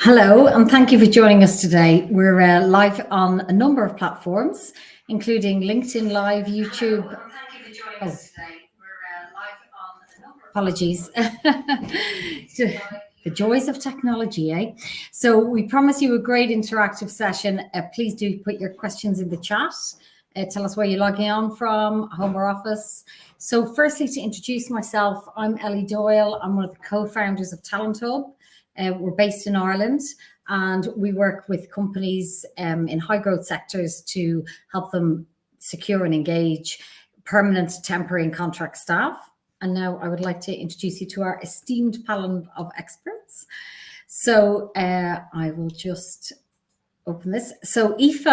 Hello, and thank you for joining us today. We're live on a number of platforms, including LinkedIn Live, YouTube. Thank you for joining us today. We're live on a number of apologies. The joys of technology, eh? So we promise you a great interactive session. Please do put your questions in the chat. Tell us where you're logging on from, home or office. So firstly, to introduce myself, I'm Ellie Doyle. I'm one of the co-founders of Talent Hub. We're based in Ireland, and we work with companies in high growth sectors to help them secure and engage permanent, temporary and contract staff. And now I would like to introduce you to our esteemed panel of experts. So I will just open this. So Aoife,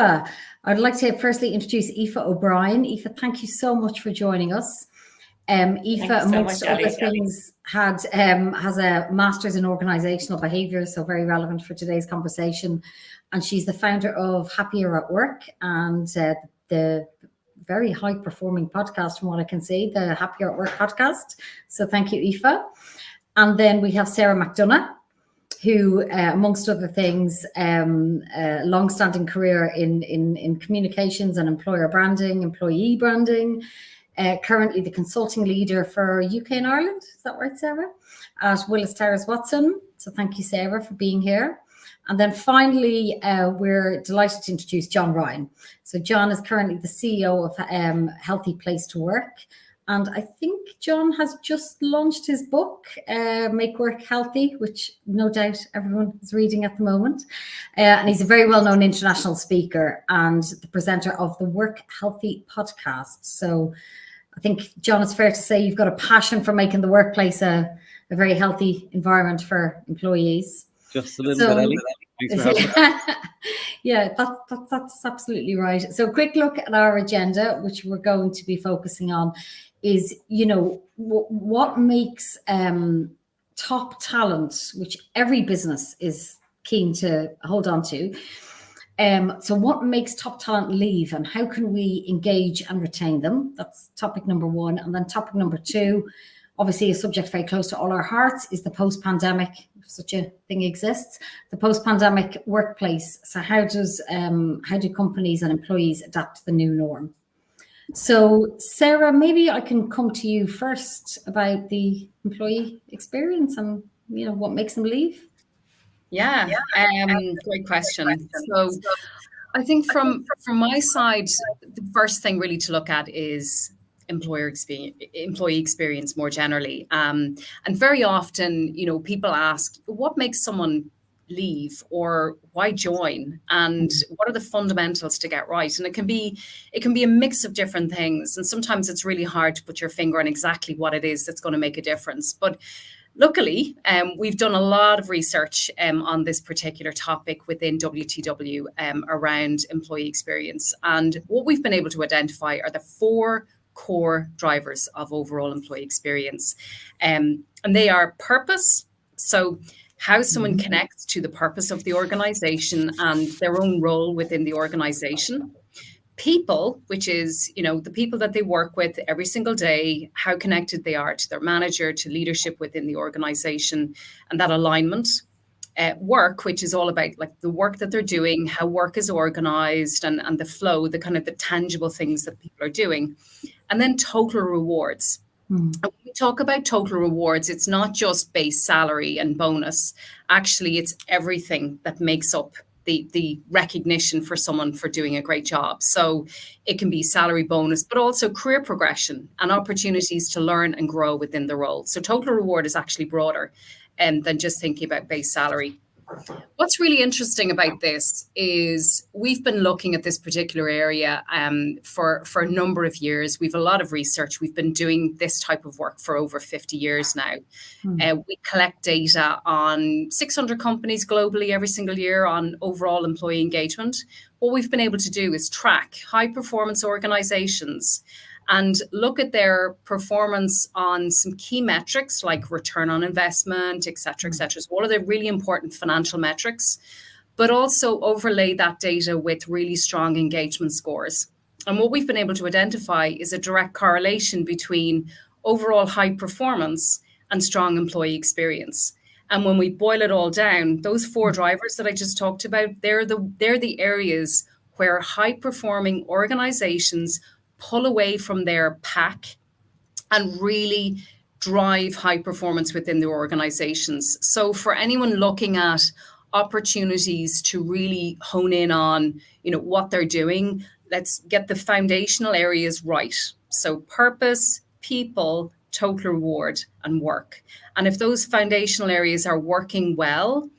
I'd like to firstly introduce Aoife O'Brien. Aoife, thank you so much for joining us. Aoife, amongst other things, has a master's in organizational behavior, so very relevant for today's conversation. And she's the founder of Happier at Work and the very high performing podcast, from what I can see, the Happier at Work podcast. So thank you, Aoife. And then we have Sarah McDonough, who, amongst other things, a long-standing career in communications and employer branding, employee branding. Currently the consulting leader for UK and Ireland. Is that right, Sarah? At Willis Towers Watson. So thank you, Sarah, for being here. And then finally, we're delighted to introduce John Ryan. So John is currently the CEO of Healthy Place to Work. And I think John has just launched his book, Make Work Healthy, which no doubt everyone is reading at the moment. And he's a very well-known international speaker and the presenter of the Work Healthy podcast. So I think, John, it's fair to say you've got a passion for making the workplace a very healthy environment for employees. Just a little bit, Ellie. Thanks for having me. Yeah, that's absolutely right. So a quick look at our agenda, which we're going to be focusing on, is, you know, what makes top talent, which every business is keen to hold on to. So what makes top talent leave and how can we engage and retain them? That's topic number one. And then topic number two, obviously a subject very close to all our hearts, is the post-pandemic, if such a thing exists, the post-pandemic workplace. So how do companies and employees adapt to the new norm? So Sarah, maybe I can come to you first about the employee experience and, you know, what makes them leave. Yeah, great question. So I think from my side, the first thing really to look at is employee experience more generally. And very often, you know, people ask, what makes someone leave or why join, and what are the fundamentals to get right? And it can be a mix of different things, and sometimes it's really hard to put your finger on exactly what it is that's going to make a difference. But luckily, we've done a lot of research on this particular topic within WTW around employee experience, and what we've been able to identify are the four core drivers of overall employee experience, and they are purpose. So how someone connects to the purpose of the organization and their own role within the organization. People, which is, you know, the people that they work with every single day, how connected they are to their manager, to leadership within the organization, and that alignment. Work, which is all about like the work that they're doing, how work is organized, and the flow, the kind of the tangible things that people are doing. And then total rewards. And when we talk about total rewards, it's not just base salary and bonus. Actually, it's everything that makes up the recognition for someone for doing a great job. So it can be salary, bonus, but also career progression and opportunities to learn and grow within the role. So total reward is actually broader than just thinking about base salary. What's really interesting about this is we've been looking at this particular area for a number of years. We've a lot of research. We've been doing this type of work for over 50 years now. We collect data on 600 companies globally every single year on overall employee engagement. What we've been able to do is track high performance organizations and look at their performance on some key metrics like return on investment, et cetera, et cetera. So all of the really important financial metrics, but also overlay that data with really strong engagement scores. And what we've been able to identify is a direct correlation between overall high performance and strong employee experience. And when we boil it all down, those 4 drivers that I just talked about, they're the areas where high-performing organizations pull away from their pack and really drive high performance within their organizations. So for anyone looking at opportunities to really hone in on, what they're doing, let's get the foundational areas right. So purpose, people, total reward, and work. And if those foundational areas are working well,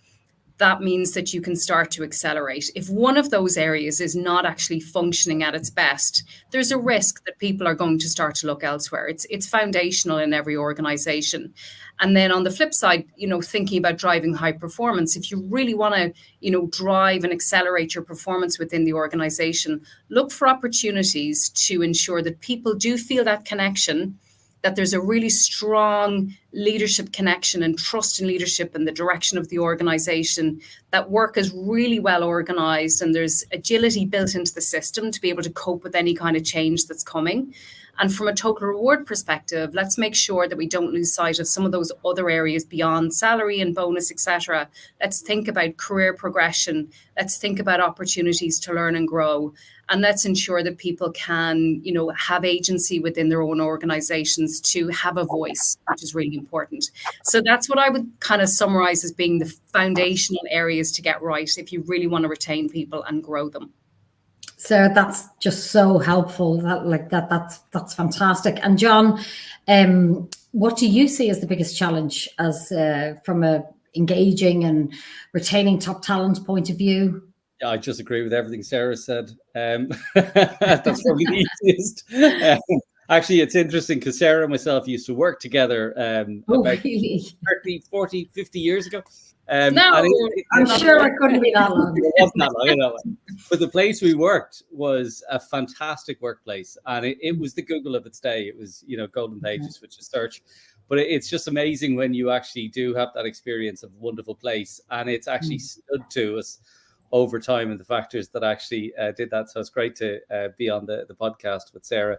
that means that you can start to accelerate. If one of those areas is not actually functioning at its best, there's a risk that people are going to start to look elsewhere. It's foundational in every organization. And then on the flip side, thinking about driving high performance, if you really want to, drive and accelerate your performance within the organization, look for opportunities to ensure that people do feel that connection, that there's a really strong leadership connection and trust in leadership and the direction of the organization, that work is really well organized and there's agility built into the system to be able to cope with any kind of change that's coming. And from a total reward perspective, let's make sure that we don't lose sight of some of those other areas beyond salary and bonus, etc. Let's think about career progression. Let's think about opportunities to learn and grow. And let's ensure that people can, have agency within their own organizations to have a voice, which is really important. So that's what I would kind of summarize as being the foundational areas to get right if you really want to retain people and grow them. So that's just so helpful. That's fantastic. And John, what do you see as the biggest challenge as from a engaging and retaining top talent point of view? Yeah, I just agree with everything Sarah said. That's probably the easiest. Actually, it's interesting because Sarah and myself used to work together about really? 30, 40, 50 years ago. No, I'm sure it couldn't be that long. It wasn't that long, I know. But the place we worked was a fantastic workplace. And it was the Google of its day. It was, Golden Pages, which is search. But it's just amazing when you actually do have that experience of a wonderful place. And it's actually stood to us over time and the factors that actually did that. So it's great to be on the podcast with Sarah.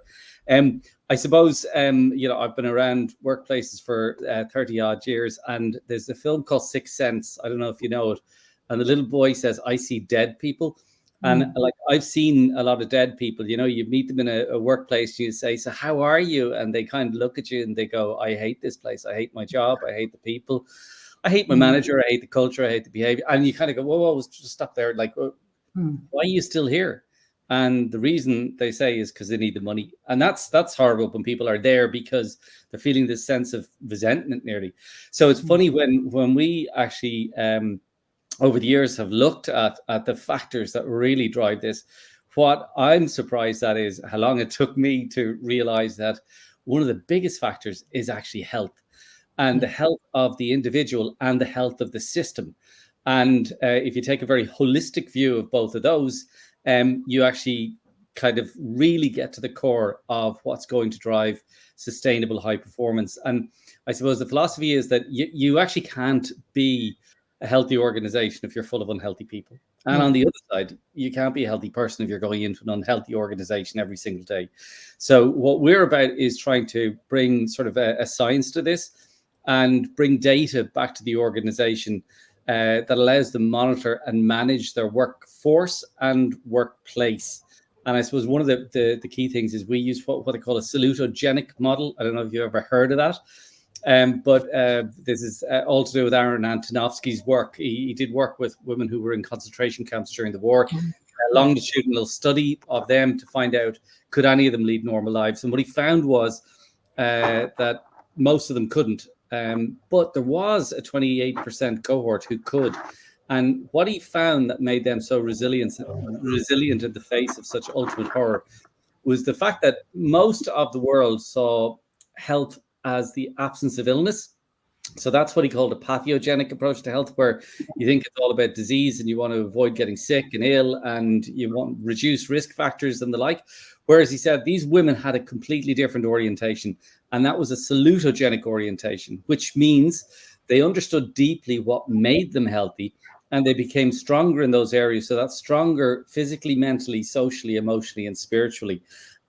I suppose, I've been around workplaces for 30 odd years, and there's a film called Sixth Sense. I don't know if you know it. And the little boy says, I see dead people. And I've seen a lot of dead people, you meet them in a workplace, and you say, so how are you? And they kind of look at you and they go, I hate this place. I hate my job. I hate the people. I hate my manager. I hate the culture. I hate the behavior. And you kind of go, whoa, just stop there. Like, why are you still here? And the reason they say is because they need the money. And that's horrible when people are there because they're feeling this sense of resentment nearly. So it's funny when we actually, over the years, have looked at the factors that really drive this. What I'm surprised at is how long it took me to realize that one of the biggest factors is actually health. And the health of the individual and the health of the system. And if you take a very holistic view of both of those, you actually kind of really get to the core of what's going to drive sustainable high performance. And I suppose the philosophy is that you actually can't be a healthy organization if you're full of unhealthy people. And on the other side, you can't be a healthy person if you're going into an unhealthy organization every single day. So what we're about is trying to bring sort of a science to this and bring data back to the organization that allows them to monitor and manage their workforce and workplace. And I suppose one of the key things is we use what they call a salutogenic model. I don't know if you've ever heard of that. But this is all to do with Aaron Antonovsky's work. He did work with women who were in concentration camps during the war, a longitudinal study of them to find out could any of them lead normal lives. And what he found was that most of them couldn't. But there was a 28% cohort who could. And what he found that made them so resilient in the face of such ultimate horror was the fact that most of the world saw health as the absence of illness. So that's what he called a pathogenic approach to health, where you think it's all about disease and you want to avoid getting sick and ill and you want reduce risk factors and the like. Whereas he said these women had a completely different orientation, and that was a salutogenic orientation, which means they understood deeply what made them healthy and they became stronger in those areas. So that's stronger physically, mentally, socially, emotionally, and spiritually.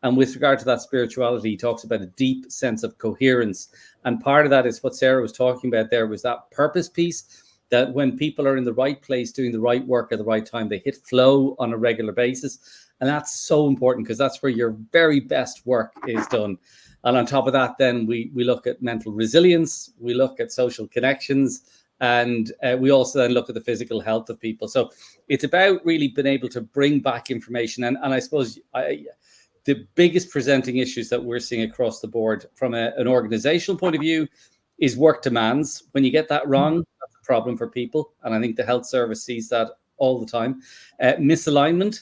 And with regard to that spirituality, he talks about a deep sense of coherence. And part of that is what Sarah was talking about there, was that purpose piece, that when people are in the right place, doing the right work at the right time, they hit flow on a regular basis. And that's so important, because that's where your very best work is done. And on top of that, then we look at mental resilience, we look at social connections, and we also then look at the physical health of people. So it's about really being able to bring back information. And I suppose the biggest presenting issues that we're seeing across the board from an organizational point of view is work demands. When you get that wrong, that's a problem for people. And I think the health service sees that all the time. Misalignment,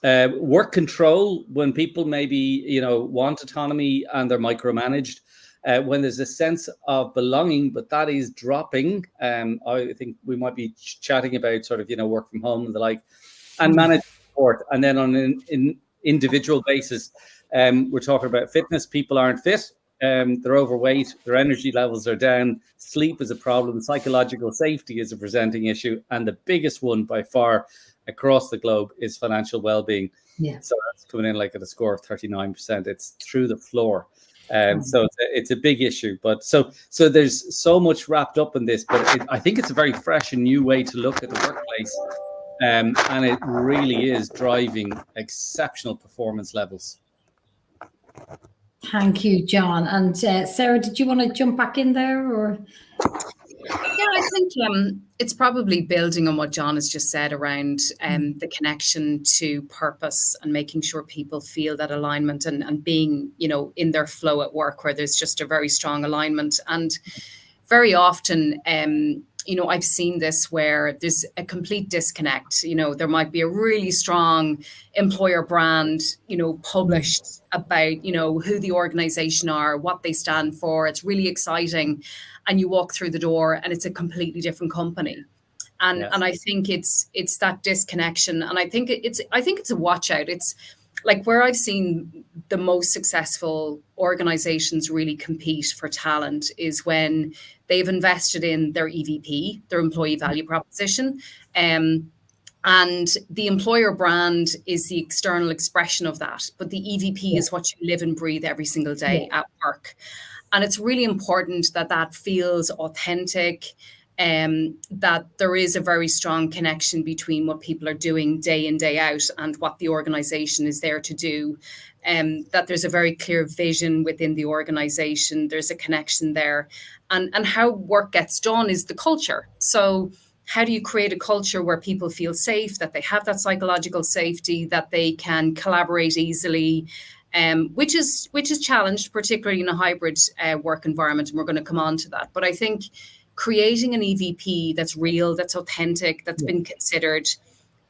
work control, when people maybe, want autonomy and they're micromanaged. When there's a sense of belonging, but that is dropping. I think we might be chatting about sort of, work from home and the like, and manage support. And then on an individual basis, we're talking about fitness. People aren't fit. They're overweight. Their energy levels are down. Sleep is a problem. Psychological safety is a presenting issue. And the biggest one by far across the globe is financial well-being. Yeah. So that's coming in like at a score of 39%. It's through the floor. So it's a big issue, but so there's so much wrapped up in this, but I think it's a very fresh and new way to look at the workplace, and it really is driving exceptional performance levels. Thank you, John. And Sarah, did you want to jump back in there, or? Yeah, I think it's probably building on what John has just said around the connection to purpose and making sure people feel that alignment and being, in their flow at work, where there's just a very strong alignment. And very often, I've seen this where there's a complete disconnect. There might be a really strong employer brand, published about, who the organization are, what they stand for. It's really exciting. And you walk through the door and it's a completely different company. And Yes. and I think it's that disconnection. And I think it's a watch out. It's like where I've seen the most successful organizations really compete for talent is when they've invested in their EVP, their employee value proposition. And the employer brand is the external expression of that. But the EVP is what you live and breathe every single day at work. And it's really important that feels authentic, that there is a very strong connection between what people are doing day in, day out and what the organization is there to do. That there's a very clear vision within the organization. There's a connection there. And how work gets done is the culture. So how do you create a culture where people feel safe, that they have that psychological safety, that they can collaborate easily, which is challenged, particularly in a hybrid work environment. And we're going to come on to that. But I think creating an EVP that's real, that's authentic, that's been considered,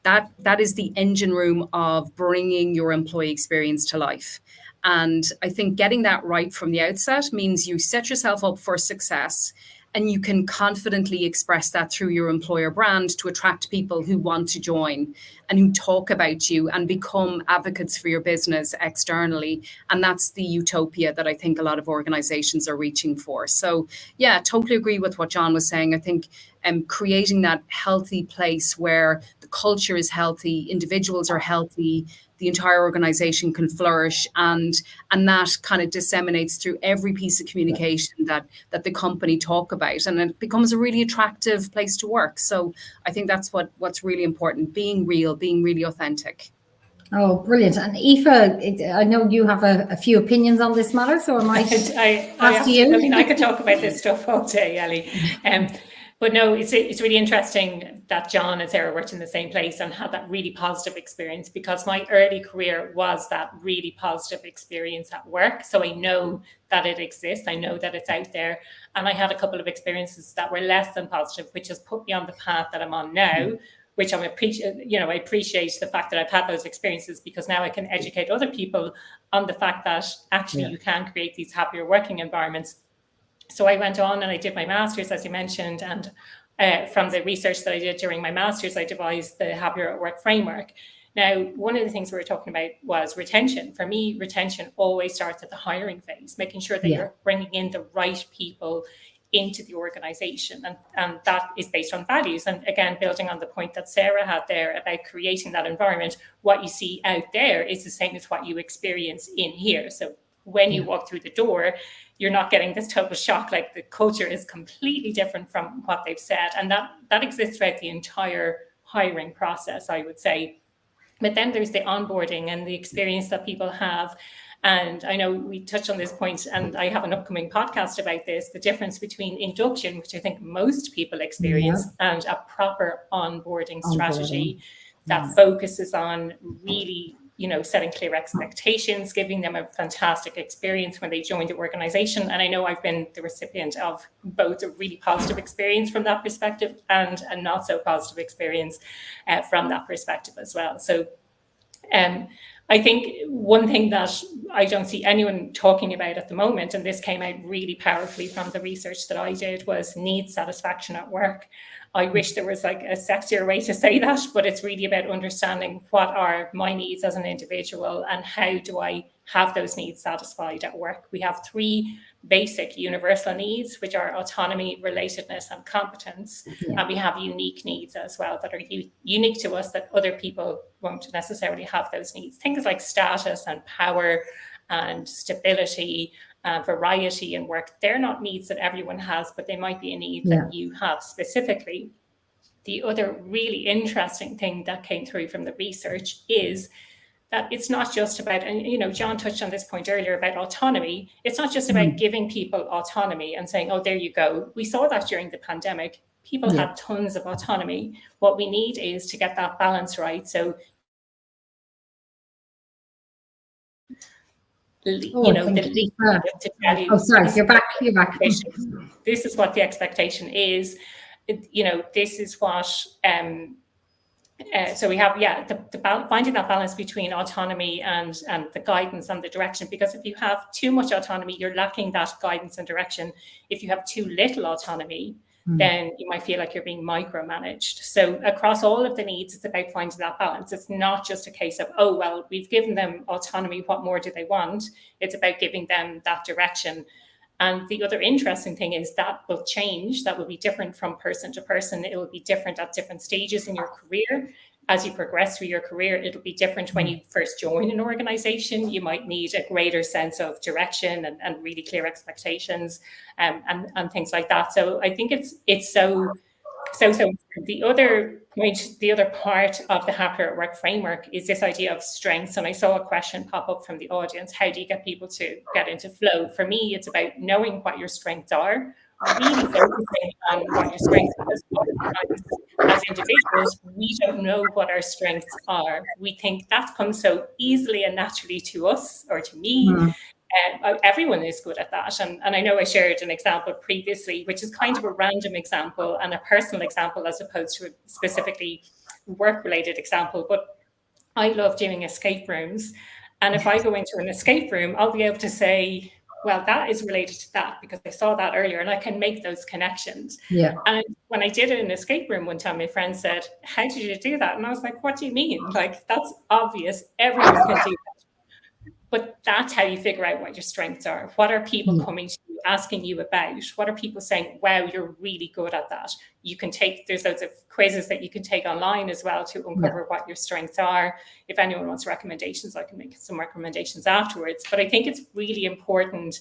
that is the engine room of bringing your employee experience to life. And I think getting that right from the outset means you set yourself up for success, and you can confidently express that through your employer brand to attract people who want to join and who talk about you and become advocates for your business externally. And that's the utopia that I think a lot of organizations are reaching for. So yeah, totally agree with what John was saying. I think creating that healthy place where the culture is healthy, individuals are healthy, the entire organization can flourish, and that kind of disseminates through every piece of communication that the company talk about, and it becomes a really attractive place to work. So I think that's what's really important: being real, being really authentic. Oh, brilliant. And Aoife, I know you have a few opinions on this matter, so I might ask you. I mean, I could talk about this stuff all day, Ellie. But no, it's really interesting that John and Sarah worked in the same place and had that really positive experience, because my early career was that really positive experience at work. So I know that it exists. I know that it's out there. And I had a couple of experiences that were less than positive, which has put me on the path that I'm on now, which I appreciate the fact that I've had those experiences, because now I can educate other people on the fact that actually you can create these happier working environments. So I went on and I did my master's, as you mentioned, and from the research that I did during my master's, I devised the Happier at Work framework. Now, one of the things we were talking about was retention. For me, retention always starts at the hiring phase, making sure that you're bringing in the right people into the organization. And that is based on values. And again, building on the point that Sarah had there about creating that environment, what you see out there is the same as what you experience in here. So when you walk through the door, you're not getting this total shock, like the culture is completely different from what they've said. And that exists throughout the entire hiring process, I would say. But then there's the onboarding and the experience that people have. And I know we touched on this point, and I have an upcoming podcast about this, the difference between induction, which I think most people experience, and a proper onboarding strategy that focuses on really, setting clear expectations, giving them a fantastic experience when they join the organization. And I know I've been the recipient of both a really positive experience from that perspective and a not so positive experience from that perspective as well. So I think one thing that I don't see anyone talking about at the moment, and this came out really powerfully from the research that I did, was need satisfaction at work. I wish there was like a sexier way to say that, but it's really about understanding what are my needs as an individual and how do I have those needs satisfied at work. We have 3 basic universal needs, which are autonomy, relatedness, and competence. And we have unique needs as well that are unique to us, that other people won't necessarily have those needs. Things like status and power and stability, variety in work. They're not needs that everyone has, but they might be a need that you have specifically. The other really interesting thing that came through from the research is that it's not just about, and John touched on this point earlier about autonomy. It's not just about giving people autonomy and saying, oh, there you go. We saw that during the pandemic. People had tons of autonomy. What we need is to get that balance right. So, sorry, you're back. This is what the expectation is. This is what. So we have, finding that balance between autonomy and the guidance and the direction, because if you have too much autonomy, you're lacking that guidance and direction. If you have too little autonomy, then you might feel like you're being micromanaged. So across all of the needs, it's about finding that balance. It's not just a case of, oh, well, we've given them autonomy. What more do they want? It's about giving them that direction. And the other interesting thing is that will change. That will be different from person to person. It will be different at different stages in your career. As you progress through your career, it'll be different when you first join an organization. You might need a greater sense of direction and really clear expectations and things like that. So I think it's so the other point, the other part of the Happier at Work framework is this idea of strengths. And I saw a question pop up from the audience. How do you get people to get into flow? For me, it's about knowing what your strengths are, really focusing on what your strengths are. As individuals, we don't know what our strengths are. We think that comes so easily and naturally to us or to me. Everyone is good at that. And I know I shared an example previously, which is kind of a random example and a personal example as opposed to a specifically work-related example. But I love doing escape rooms. And if I go into an escape room, I'll be able to say, well, that is related to that because I saw that earlier, and I can make those connections. And when I did an escape room one time, my friend said, how did you do that? And I was like, what do you mean? Like, that's obvious. Everyone can do that. But that's how you figure out what your strengths are. What are people coming to you, asking you about? What are people saying, wow, you're really good at that? You can there's loads of quizzes that you can take online as well to uncover what your strengths are. If anyone wants recommendations, I can make some recommendations afterwards. But I think it's really important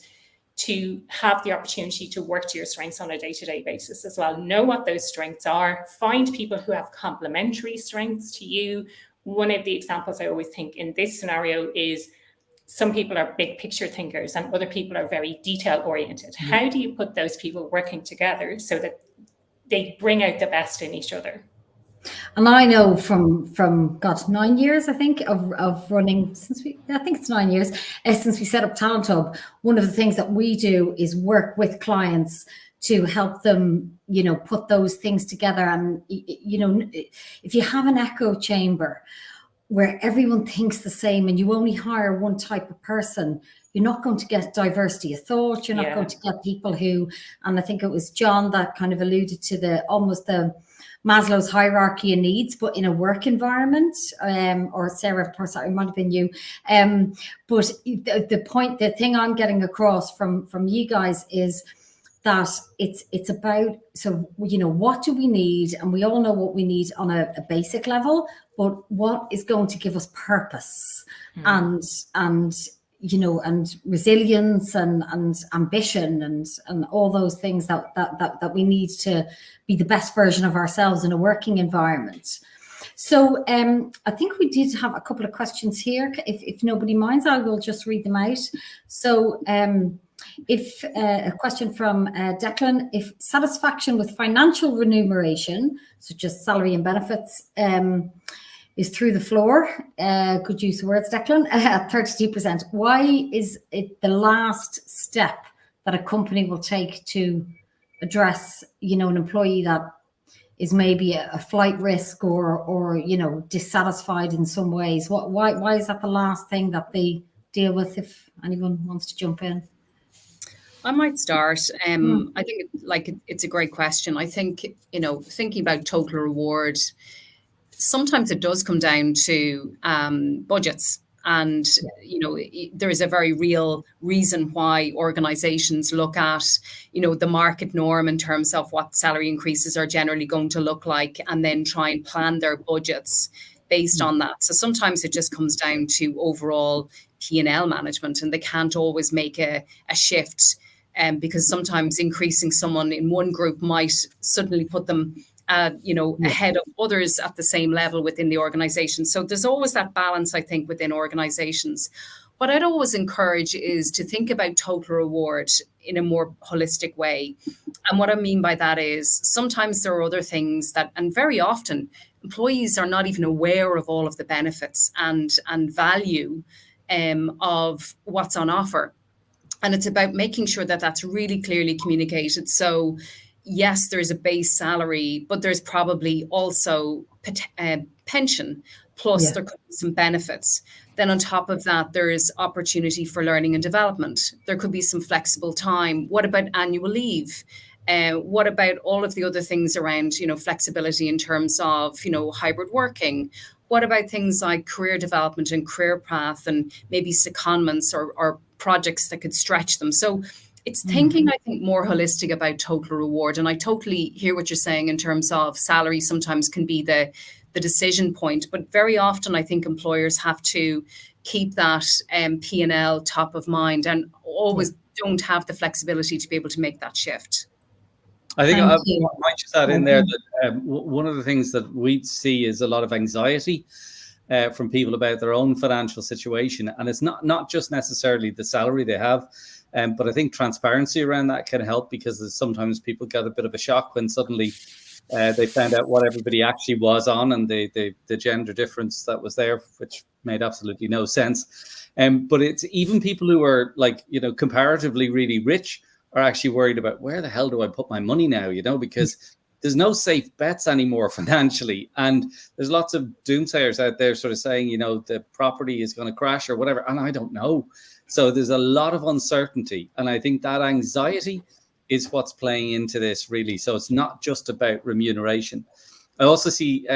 to have the opportunity to work to your strengths on a day-to-day basis as well. Know what those strengths are. Find people who have complementary strengths to you. One of the examples I always think in this scenario is some people are big picture thinkers and other people are very detail oriented. How do you put those people working together so that they bring out the best in each other? And I know from 9 years, I think, of running, I think it's 9 years, since we set up Talent Hub, one of the things that we do is work with clients to help them, put those things together. And, if you have an echo chamber where everyone thinks the same and you only hire one type of person, you're not going to get diversity of thought. You're not going to get people who, and I think it was John that kind of alluded to the Maslow's hierarchy of needs, but in a work environment, or Sarah, it might have been you. But the thing I'm getting across from you guys is that it's about, so, you know, what do we need? And we all know what we need on a basic level, but what is going to give us purpose and you know, and resilience and ambition and all those things that we need to be the best version of ourselves in a working environment. So I think we did have a couple of questions here. If nobody minds, I will just read them out. So if a question from Declan, if satisfaction with financial remuneration, such as salary and benefits, is through the floor, could use the words, Declan, at 32%, why is it the last step that a company will take to address, you know, an employee that is maybe a flight risk or you know, dissatisfied in some ways? Why is that the last thing that they deal with? If anyone wants to jump in. I might start. I think it's a great question. I think, you know, thinking about total reward, sometimes it does come down to budgets. And, you know, there is a very real reason why organizations look at, you know, the market norm in terms of what salary increases are generally going to look like, and then try and plan their budgets based on that. So sometimes it just comes down to overall P&L management, and they can't always make a shift. Because sometimes increasing someone in one group might suddenly put them you know, ahead of others at the same level within the organization. So there's always that balance, I think, within organizations. What I'd always encourage is to think about total reward in a more holistic way. And what I mean by that is sometimes there are other things that, and very often, employees are not even aware of all of the benefits and value of what's on offer. And it's about making sure that that's really clearly communicated. So yes, there's a base salary, but there's probably also pension, plus there could be some benefits. Then on top of that, there is opportunity for learning and development. There could be some flexible time. What about annual leave? What about all of the other things around, you know, flexibility in terms of, you know, hybrid working? What about things like career development and career path, and maybe secondments or projects that could stretch them? So it's thinking, I think, more holistic about total reward. And I totally hear what you're saying in terms of salary sometimes can be the decision point. But very often, I think employers have to keep that P&L top of mind, and always don't have the flexibility to be able to make that shift. I think I might just add in there that one of the things that we see is a lot of anxiety from people about their own financial situation. And it's not just necessarily the salary they have, but I think transparency around that can help, because sometimes people get a bit of a shock when suddenly they found out what everybody actually was on, and the gender difference that was there, which made absolutely no sense. But it's even people who are, like, you know, comparatively really rich are actually worried about, where the hell do I put my money now, you know, because there's no safe bets anymore financially. And there's lots of doomsayers out there sort of saying, you know, the property is going to crash or whatever. And I don't know. So there's a lot of uncertainty. And I think that anxiety is what's playing into this, really. So it's not just about remuneration. I also see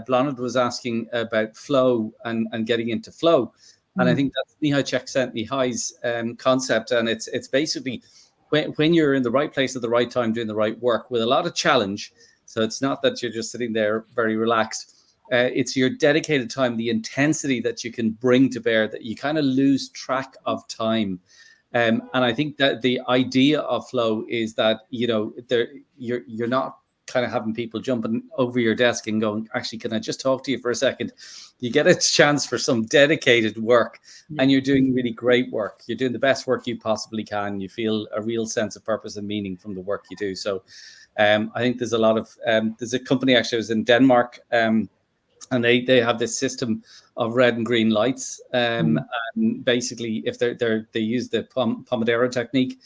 Blonid was asking about flow and getting into flow. And I think that's Mihai Csikszentmihalyi's concept. And it's basically when you're in the right place at the right time, doing the right work with a lot of challenge. So it's not that you're just sitting there very relaxed. It's your dedicated time, the intensity that you can bring to bear, that you kind of lose track of time. And I think that the idea of flow is that, you know, you're not kind of having people jumping over your desk and going, actually, can I just talk to you for a second? You get a chance for some dedicated work, and you're doing really great work. You're doing the best work you possibly can. You feel a real sense of purpose and meaning from the work you do. So I think there's a lot of, there's a company actually was in Denmark, and they have this system of red and green lights. And basically, if they use the Pomodoro technique,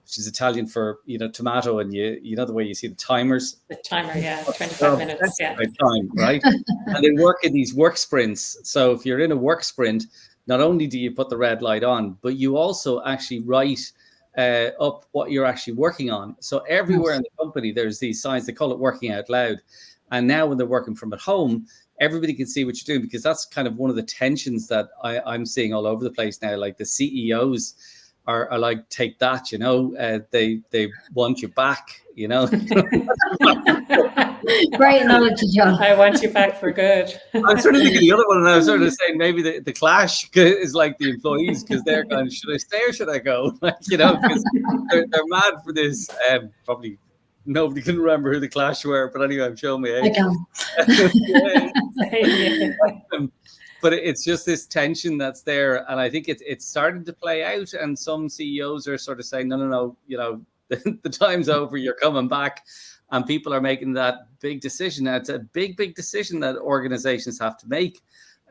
which is Italian for, you know, tomato, and you know the way you see the timers. The timer, yeah, 25 minutes, yeah. Time, right? And they work in these work sprints. So if you're in a work sprint, not only do you put the red light on, but you also actually write up what you're actually working on. So everywhere in the company, there's these signs. They call it working out loud. And now when they're working from at home, everybody can see what you're doing, because that's kind of one of the tensions that I'm seeing all over the place now. Like the CEOs are like, take that, they want you back, Great analogy, John. I want you back for good. I'm sort of thinking the other one, and I was sort of saying maybe the clash is like the employees, because they're going, should I stay or should I go? Because they're mad for this. Probably nobody can remember who the clash were, but anyway, I'm showing my age. But it's just this tension that's there, and I think it's starting to play out. And some CEOs are sort of saying, no, the time's over. You're coming back. And people are making that big decision. It's a big decision that organizations have to make,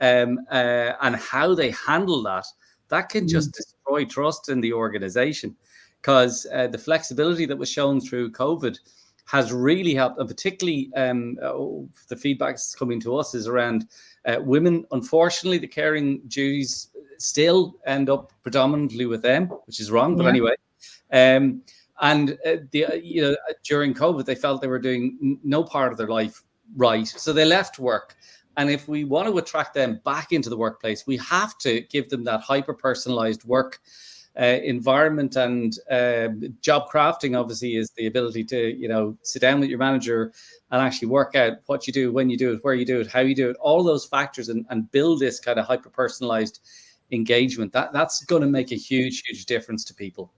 and how they handle that can just destroy trust in the organization, because the flexibility that was shown through COVID has really helped. And particularly the feedback that's coming to us is around women. Unfortunately, the caring duties still end up predominantly with them, which is wrong. But anyway, and during COVID, they felt they were doing no part of their life right. So they left work. And if we want to attract them back into the workplace, we have to give them that hyper-personalized work environment. And job crafting, obviously, is the ability to, sit down with your manager and actually work out what you do, when you do it, where you do it, how you do it, all those factors, and build this kind of hyper-personalized engagement. That's going to make a huge difference to people.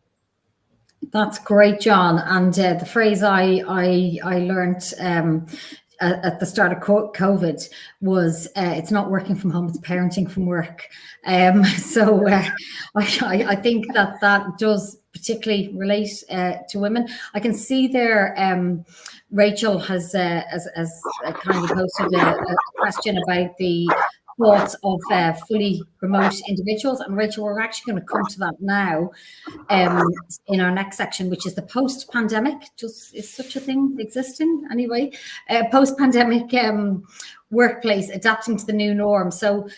That's great, John. And the phrase I learned at the start of COVID was, it's not working from home, it's parenting from work. So I think that does particularly relate to women. I can see there, Rachel has kindly posted a question about the thoughts of fully remote individuals. And Rachel, we're actually going to come to that now in our next section, which is the post-pandemic. Is such a thing existing anyway? Post-pandemic workplace, adapting to the new norm. So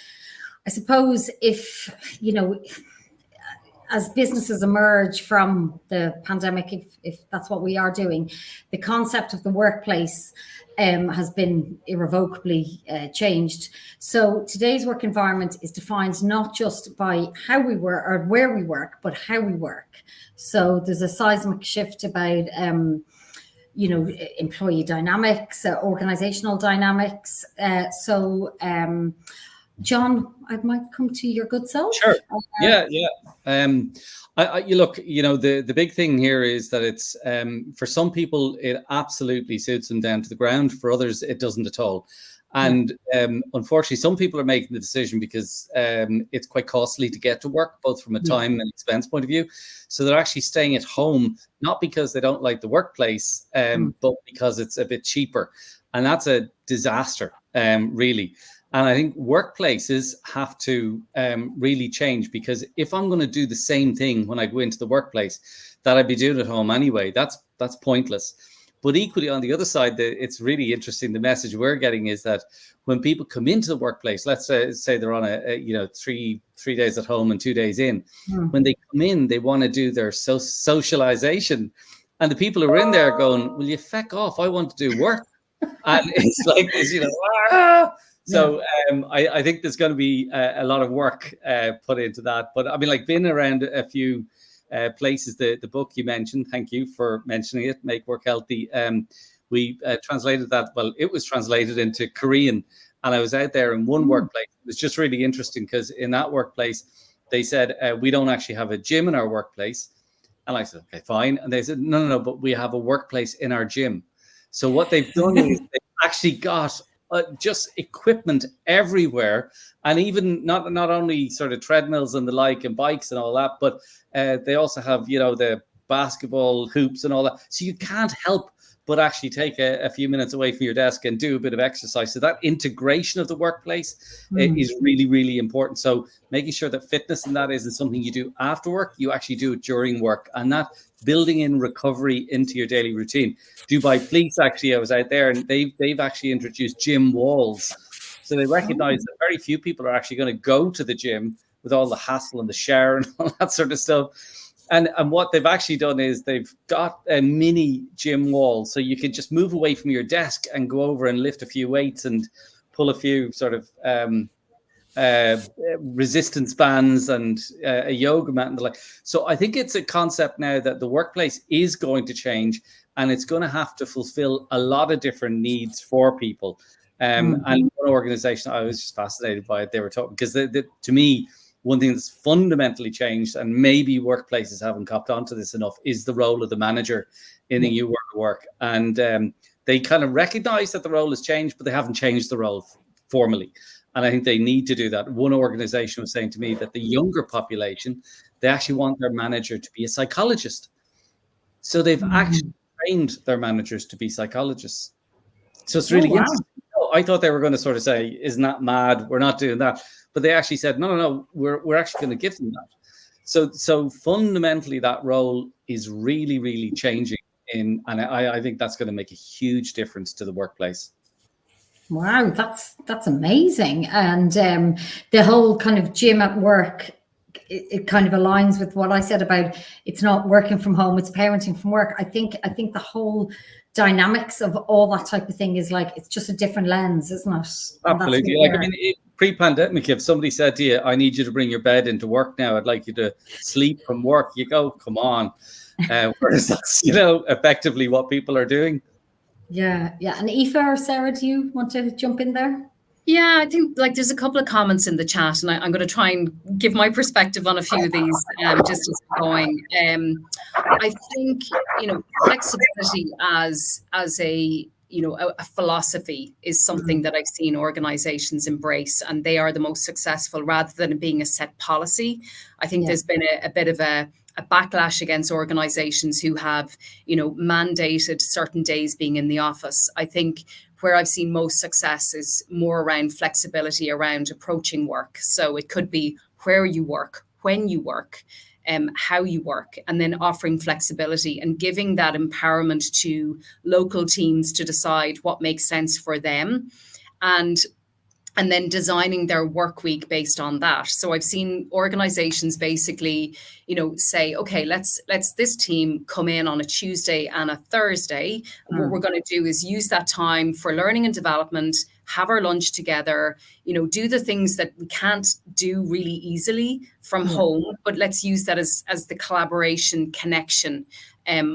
I suppose if, as businesses emerge from the pandemic, if that's what we are doing, the concept of the workplace has been irrevocably changed. So today's work environment is defined not just by how we work or where we work, but how we work. So there's a seismic shift about, employee dynamics, organizational dynamics. John, I might come to your good self. Sure. Yeah. You look, the big thing here is that it's for some people it absolutely suits them down to the ground. For others, it doesn't at all. And unfortunately, some people are making the decision because it's quite costly to get to work, both from a time and expense point of view. So they're actually staying at home, not because they don't like the workplace, but because it's a bit cheaper. And that's a disaster, really. And I think workplaces have to really change, because if I'm going to do the same thing when I go into the workplace that I'd be doing at home anyway, that's pointless. But equally, on the other side, it's really interesting. The message we're getting is that when people come into the workplace, let's say they're on a 3 days at home and 2 days in, when they come in, they want to do their socialization. And the people who are in there going, will you feck off? I want to do work. And it's like this, So I think there's going to be a lot of work put into that. But I mean, like, being around a few places, the book you mentioned, thank you for mentioning it, Make Work Healthy. We translated that, it was translated into Korean. And I was out there in one workplace. It was just really interesting, because in that workplace, they said, we don't actually have a gym in our workplace. And I said, okay, fine. And they said, no, but we have a workplace in our gym. So what they've done is they've actually got just equipment everywhere, and even not only sort of treadmills and the like and bikes and all that, but they also have the basketball hoops and all that. So you can't help but actually take a few minutes away from your desk and do a bit of exercise. So that integration of the workplace is really, really important. So making sure that fitness in that isn't something you do after work, you actually do it during work, and that building in recovery into your daily routine. Dubai Police, actually, I was out there, and they've actually introduced gym walls. So they recognize that very few people are actually going to go to the gym with all the hassle and the shower and all that sort of stuff. And what they've actually done is they've got a mini gym wall, so you can just move away from your desk and go over and lift a few weights and pull a few sort of resistance bands and a yoga mat and the like. So I think it's a concept now that the workplace is going to change, and it's going to have to fulfill a lot of different needs for people. And one organization, I was just fascinated by it. They were talking, because to me, one thing that's fundamentally changed, and maybe workplaces haven't copped onto this enough, is the role of the manager in a new work. And they kind of recognize that the role has changed, but they haven't changed the role formally. And I think they need to do that. One organization was saying to me that the younger population, they actually want their manager to be a psychologist. So they've actually trained their managers to be psychologists. So it's really interesting. I thought they were going to sort of say, isn't that mad? We're not doing that. But they actually said, no, we're actually going to give them that. So fundamentally, that role is really, really changing. And I think that's going to make a huge difference to the workplace. Wow, that's amazing. And the whole kind of gym at work, it kind of aligns with what I said about it's not working from home, it's parenting from work. I think the whole dynamics of all that type of thing is like, it's just a different lens, isn't it? Absolutely. Like, I mean, pre-pandemic, if somebody said to you, I need you to bring your bed into work now, I'd like you to sleep from work, you go, come on. Whereas that's, effectively what people are doing. Yeah. And Aoife or Sarah, do you want to jump in there? Yeah, I think there's a couple of comments in the chat, and I'm going to try and give my perspective on a few of these just as we're going. I think flexibility as a philosophy is something that I've seen organizations embrace, and they are the most successful rather than it being a set policy. I think there's been a bit of a backlash against organizations who have mandated certain days being in the office. I think where I've seen most success is more around flexibility around approaching work. So it could be where you work, when you work, how you work, and then offering flexibility and giving that empowerment to local teams to decide what makes sense for them, and then designing their work week based on that. So I've seen organizations basically, say, okay, let's this team come in on a Tuesday and a Thursday. And what we're going to do is use that time for learning and development, have our lunch together, do the things that we can't do really easily from home, but let's use that as the collaboration connection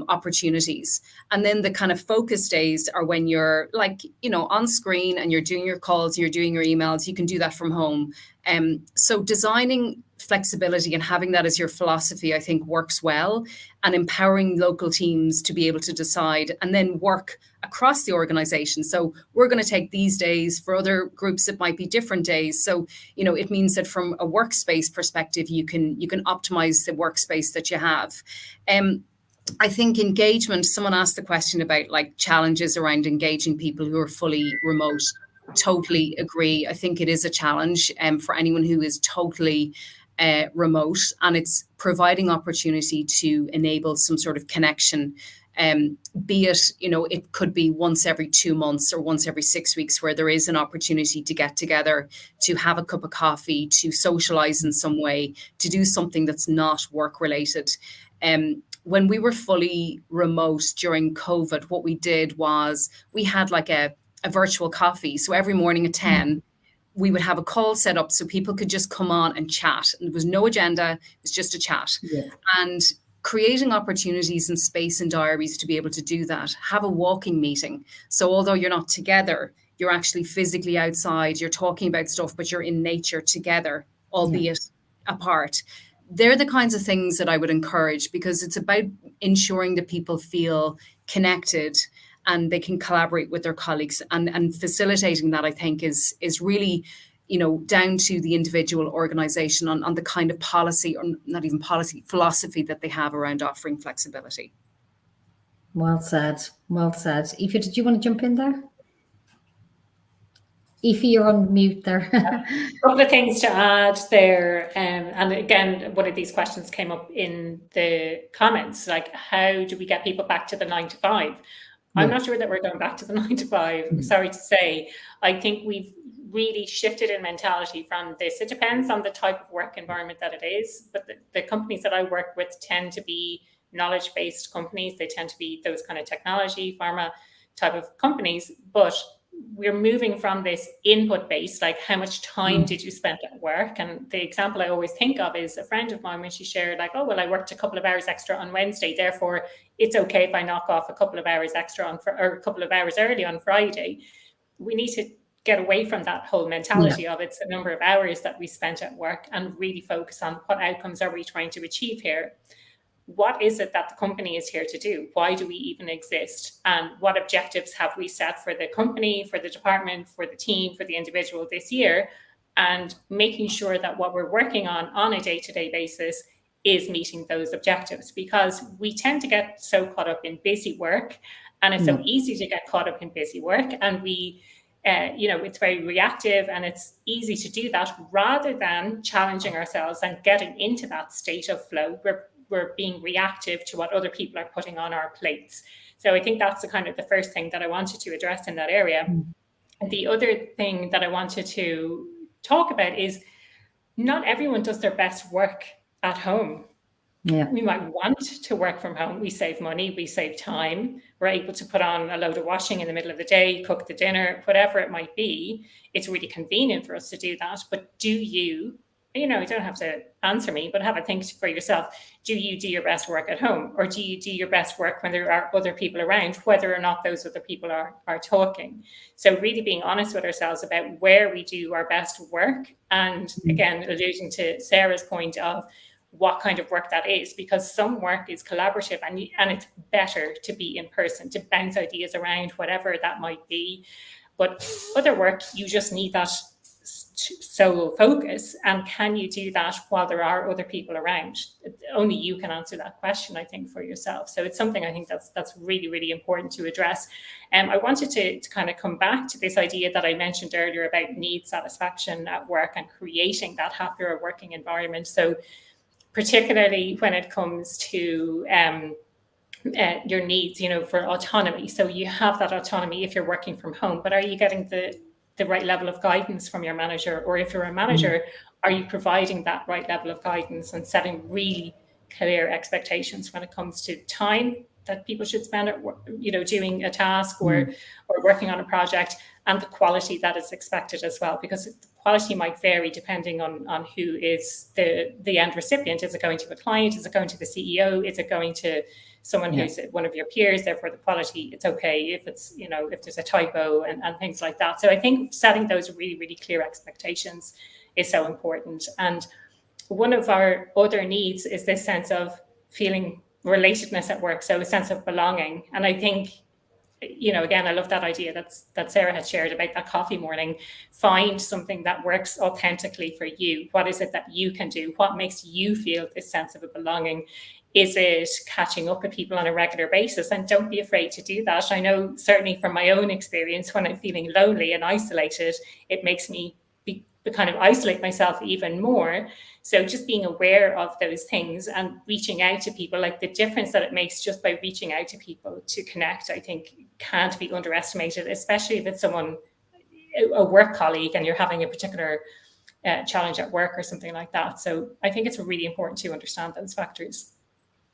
opportunities. And then the kind of focus days are when you're on screen and you're doing your calls, you're doing your emails, you can do that from home. So designing flexibility and having that as your philosophy, I think works well, and empowering local teams to be able to decide and then work across the organization. So we're going to take these days. For other groups, it might be different days. So, it means that from a workspace perspective, you can optimize the workspace that you have. I think engagement, someone asked the question about challenges around engaging people who are fully remote. Totally agree. I think it is a challenge for anyone who is totally remote, and it's providing opportunity to enable some sort of connection. Be it, it could be once every 2 months or once every 6 weeks where there is an opportunity to get together, to have a cup of coffee, to socialize in some way, to do something that's not work related. When we were fully remote during COVID, what we did was we had a virtual coffee. So every morning at 10, we would have a call set up so people could just come on and chat. And there was no agenda, it was just a chat. And creating opportunities and space and diaries to be able to do that. Have a walking meeting. So although you're not together, you're actually physically outside, you're talking about stuff, but you're in nature together, albeit apart. They're the kinds of things that I would encourage, because it's about ensuring that people feel connected and they can collaborate with their colleagues, and facilitating that, I think, is really, down to the individual organization on the kind of policy, or not even policy, philosophy that they have around offering flexibility. Well said. Aoife, did you want to jump in there? Aoife, you're on mute there. A couple of things to add there. And again, one of these questions came up in the comments, how do we get people back to the 9 to 5? I'm not sure that we're going back to the 9 to 5. I'm sorry to say. I think we've really shifted in mentality from this. It depends on the type of work environment that it is. But the companies that I work with tend to be knowledge-based companies. They tend to be those kind of technology, pharma type of companies. But we're moving from this input based, like how much time did you spend at work? And the example I always think of is a friend of mine when she shared like, oh, well, I worked a couple of hours extra on Wednesday, therefore it's okay if I knock off a couple of hours extra or a couple of hours early on Friday. We need to get away from that whole mentality of it's the number of hours that we spent at work and really focus on what outcomes are we trying to achieve here. What is it that the company is here to do? Why do we even exist? And what objectives have we set for the company, for the department, for the team, for the individual this year? And making sure that what we're working on a day-to-day basis is meeting those objectives, because we tend to get so caught up in busy work, and it's so easy to get caught up in busy work, and we it's very reactive, and it's easy to do that rather than challenging ourselves and getting into that state of flow where we're being reactive to what other people are putting on our plates. So I think that's the first thing that I wanted to address in that area. The other thing that I wanted to talk about is not everyone does their best work at home. We might want to work from home. We save money, we save time. We're able to put on a load of washing in the middle of the day, cook the dinner, whatever it might be. It's really convenient for us to do that. But do you don't have to answer me, but have a think for yourself. Do you do your best work at home, or do you do your best work when there are other people around, whether or not those other people are talking? So really being honest with ourselves about where we do our best work. And again, alluding to Sarah's point of what kind of work that is, because some work is collaborative and it's better to be in person, to bounce ideas around, whatever that might be. But other work, you just need that solo focus. And can you do that while there are other people around? Only you can answer that question, I think, for yourself. So it's something I think that's really, really important to address. I wanted to kind of come back to this idea that I mentioned earlier about need satisfaction at work and creating that happier working environment. So particularly when it comes to your needs, for autonomy. So you have that autonomy if you're working from home, but are you getting the right level of guidance from your manager? Or if you're a manager, are you providing that right level of guidance and setting really clear expectations when it comes to time that people should spend at doing a task or working on a project, and the quality that is expected as well, because the quality might vary depending on who is the end recipient. Is it going to a client? Is it going to the CEO? Is it going to someone who's one of your peers? Therefore the quality, it's okay if it's if there's a typo and things like that. So I think setting those really, really clear expectations is so important. And one of our other needs is this sense of feeling relatedness at work, so a sense of belonging. And I think again, I love that idea that Sarah had shared about that coffee morning. Find something that works authentically for you. What is it that you can do? What makes you feel this sense of a belonging? Is it catching up with people on a regular basis? And don't be afraid to do that. I know certainly from my own experience, when I'm feeling lonely and isolated, it makes me kind of isolate myself even more. So just being aware of those things and reaching out to people, like the difference that it makes just by reaching out to people to connect, I think can't be underestimated, especially if it's someone, a work colleague, and you're having a particular challenge at work or something like that. So I think it's really important to understand those factors.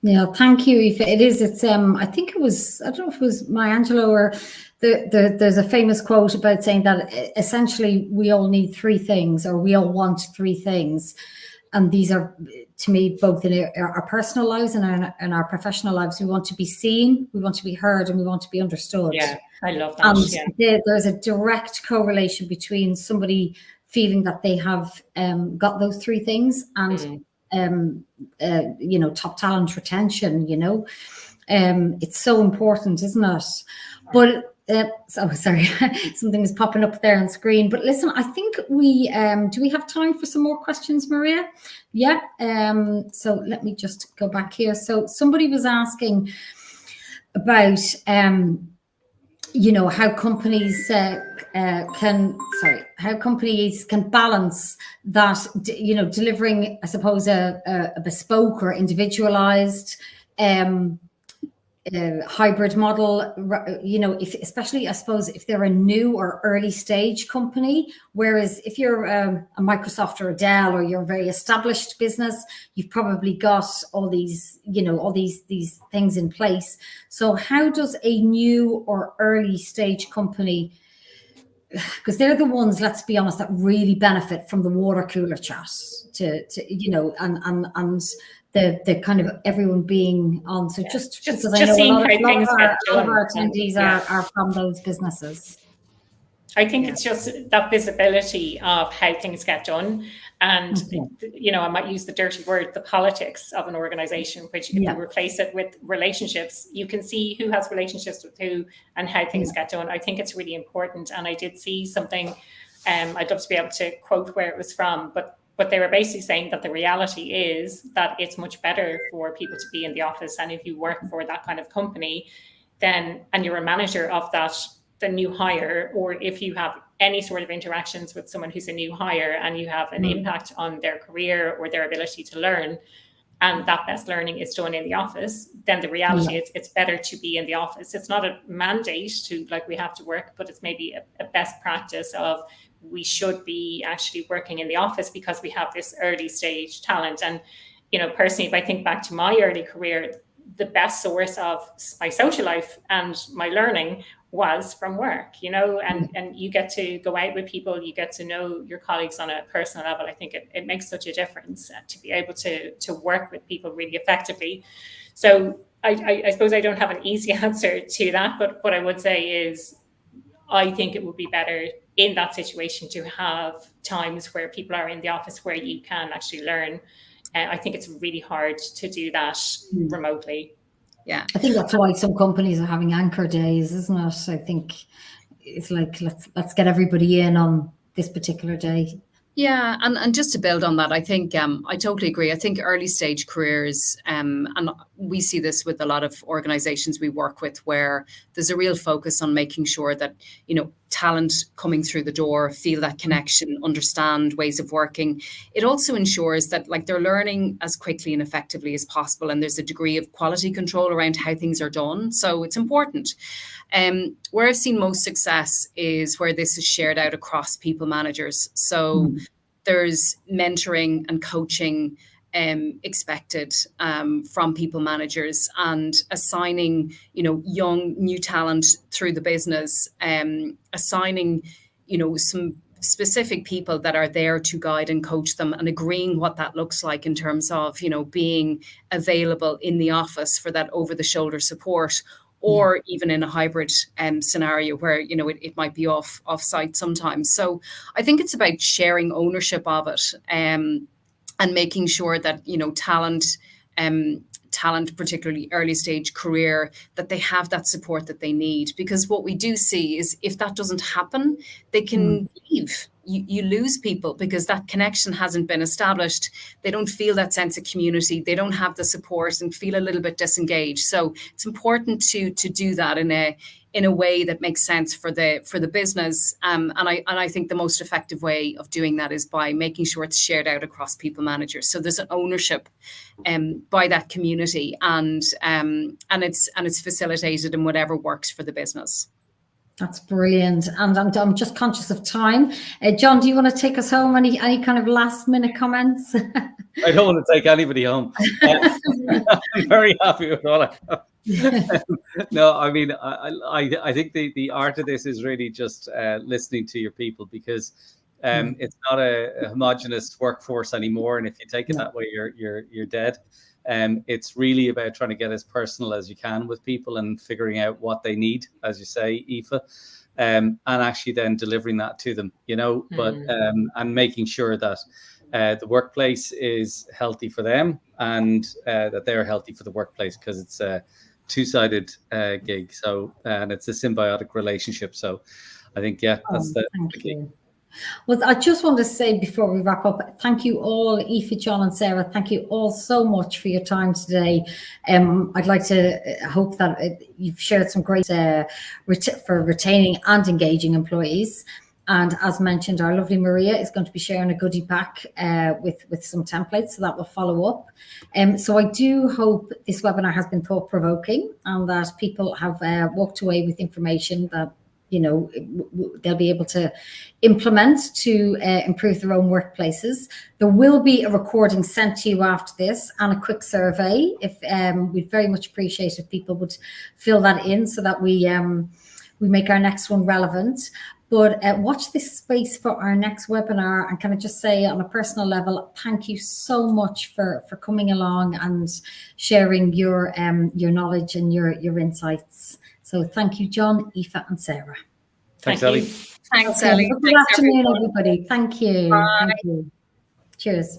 Yeah, thank you, Aoife. It is. It's. I think it was. I don't know if it was Maya Angelou or there's a famous quote about saying that essentially we all need three things, or we all want three things, and these are, to me, both in our personal lives and in our professional lives. We want to be seen, we want to be heard, and we want to be understood. Yeah, I love that. And there's a direct correlation between somebody feeling that they have got those three things and. Top talent retention, it's so important, isn't it? But sorry, something is popping up there on screen. But listen, I think we do we have time for some more questions, Maria? Yeah. So let me just go back here. So somebody was asking about how companies can balance that, delivering, I suppose, a bespoke or individualized hybrid model, especially, I suppose, if they're a new or early stage company. Whereas if you're a Microsoft or a Dell, or you're a very established business, you've probably got all these, these things in place. So how does a new or early stage company because they're the ones, let's be honest, that really benefit from the water cooler chat to you know, and the kind of everyone being on. So just because I know a lot of our attendees are from those businesses. I think it's just that visibility of how things get done. And, you know, I might use the dirty word, the politics of an organization, which if you replace it with relationships, you can see who has relationships with who and how things get done. I think it's really important. And I did see something, I'd love to be able to quote where it was from, but they were basically saying that the reality is that it's much better for people to be in the office. And if you work for that kind of company, then, and you're a manager of that, the new hire, or if you have any sort of interactions with someone who's a new hire and you have an impact on their career or their ability to learn, and that best learning is done in the office, then the reality is it's better to be in the office. It's not a mandate to, like, we have to work, but it's maybe a best practice of we should be actually working in the office because we have this early stage talent. And, you know, personally, if I think back to my early career, the best source of my social life and my learning was from work, you know, and you get to go out with people, you get to know your colleagues on a personal level. I think it makes such a difference to be able to work with people really effectively. So I suppose I don't have an easy answer to that, but what I would say is I think it would be better in that situation to have times where people are in the office where you can actually learn. I think it's really hard to do that remotely. Yeah, I think that's why some companies are having anchor days, isn't it? I think it's like, let's get everybody in on this particular day. Yeah, and just to build on that, I think I totally agree. I think early stage careers, and we see this with a lot of organizations we work with, where there's a real focus on making sure that, you know, talent coming through the door feel that connection, understand ways of working. It also ensures that, like, they're learning as quickly and effectively as possible, and there's a degree of quality control around how things are done. So it's important. Where I've seen most success is where this is shared out across people managers. So there's mentoring and coaching expected from people managers, and assigning, you know, young new talent through the business, assigning, you know, some specific people that are there to guide and coach them, and agreeing what that looks like in terms of, you know, being available in the office for that over the shoulder support, or even in a hybrid scenario where, you know, it might be off site sometimes. So I think it's about sharing ownership of it, and making sure that, you know, talent, particularly early stage career, that they have that support that they need. Because what we do see is if that doesn't happen, they can leave. You lose people because that connection hasn't been established. They don't feel that sense of community. They don't have the support and feel a little bit disengaged. So it's important to do that in a way that makes sense for the business. And I think the most effective way of doing that is by making sure it's shared out across people managers. So there's an ownership by that community, and it's facilitated in whatever works for the business. That's brilliant. And I'm just conscious of time. John, do you want to take us home? Any kind of last minute comments? I don't want to take anybody home. I'm very happy with all I have. No, I mean, I think the art of this is really just listening to your people, because it's not a homogenous workforce anymore. And if you take it that way, you're dead. It's really about trying to get as personal as you can with people and figuring out what they need, as you say, Aoife, and actually then delivering that to them, you know, but and making sure that the workplace is healthy for them, and that they're healthy for the workplace, because it's a two-sided gig. So, and it's a symbiotic relationship. So I think, that's the key. Well, I just want to say before we wrap up, thank you all, Aoife, John and Sarah. Thank you all so much for your time today. I'd like to hope that you've shared some great for retaining and engaging employees. And as mentioned, our lovely Maria is going to be sharing a goodie pack with some templates, so that will follow up. So I do hope this webinar has been thought-provoking, and that people have walked away with information that, you know, they'll be able to implement to improve their own workplaces. There will be a recording sent to you after this, and a quick survey. If we'd very much appreciate if people would fill that in, so that we make our next one relevant. But watch this space for our next webinar. And can I just say on a personal level, thank you so much for coming along and sharing your knowledge and your insights. So thank you, John, Aoife and Sarah. Thanks, Thank Ellie. you. Thanks, Okay. Ellie. Good afternoon, everybody. Thank you. Bye. Thank you. Cheers.